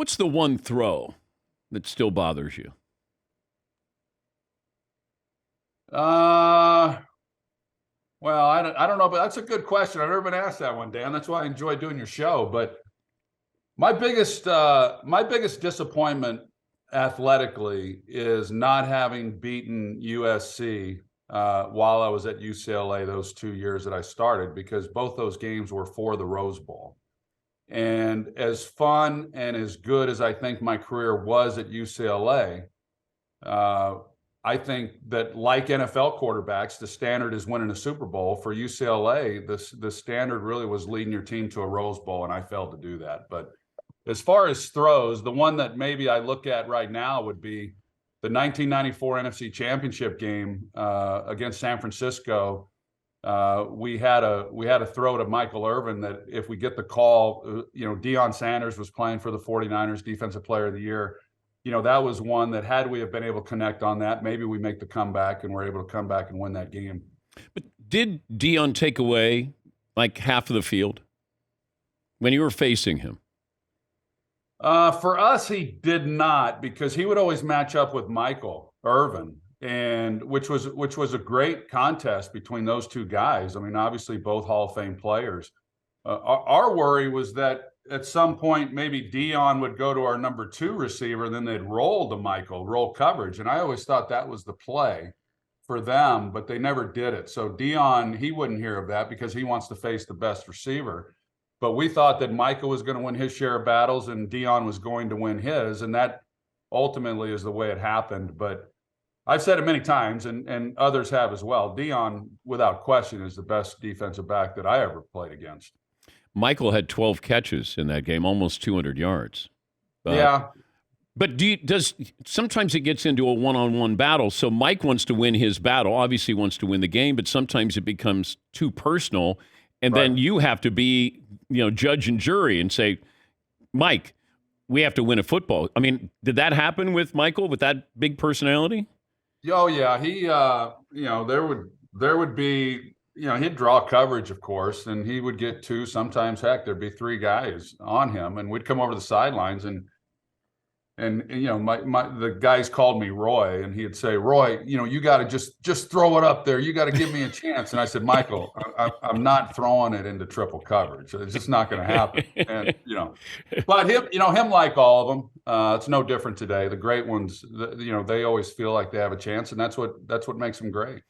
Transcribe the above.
What's the one throw that still bothers you? Well, I don't know, but that's a good question. I've never been asked that one, Dan. That's why I enjoy doing your show. But my biggest disappointment athletically is not having beaten USC while I was at UCLA those 2 years that I started, because both those games were for the Rose Bowl. And as fun and as good as I think my career was at UCLA, I think that, like NFL quarterbacks, the standard is winning a Super Bowl. For UCLA, the standard really was leading your team to a Rose Bowl, and I failed to do that. But as far as throws, the one that maybe I look at right now would be the 1994 NFC Championship game against San Francisco. We had a throw to Michael Irvin that, if we get the call, Deion Sanders was playing for the 49ers, Defensive Player of the Year. That was one that, had we have been able to connect on that, maybe we make the comeback and we're able to come back and win that game. But did Deion take away like half of the field when you were facing him? For us, he did not, because he would always match up with Michael Irvin, and which was a great contest between those two guys. I mean, obviously both Hall of Fame players. Our worry was that at some point maybe Deion would go to our number 2 receiver, then they'd roll to Michael, roll coverage. And I always thought that was the play for them, but they never did it. So Deion, he wouldn't hear of that because he wants to face the best receiver. But we thought that Michael was going to win his share of battles and Deion was going to win his. And that ultimately is the way it happened. But I've said it many times, and others have as well. Deion, without question, is the best defensive back that I ever played against. Michael had 12 catches in that game, almost 200 yards. Yeah. But sometimes it gets into a one-on-one battle. So Mike wants to win his battle, obviously wants to win the game, but sometimes it becomes too personal. And then you have to be, judge and jury and say, Mike, we have to win a football. I mean, did that happen with Michael, with that big personality? Oh, yeah. He, there would be, he'd draw coverage, of course, and he would get 2, sometimes, heck, there'd be 3 guys on him, and we'd come over to the sidelines, and the guys called me Roy, and he'd say, Roy, you got to just throw it up there. You got to give me a chance. And I said, Michael, I'm not throwing it into triple coverage. It's just not going to happen. And, but him like all of them, it's no different today. The great ones, they always feel like they have a chance, and that's what makes them great.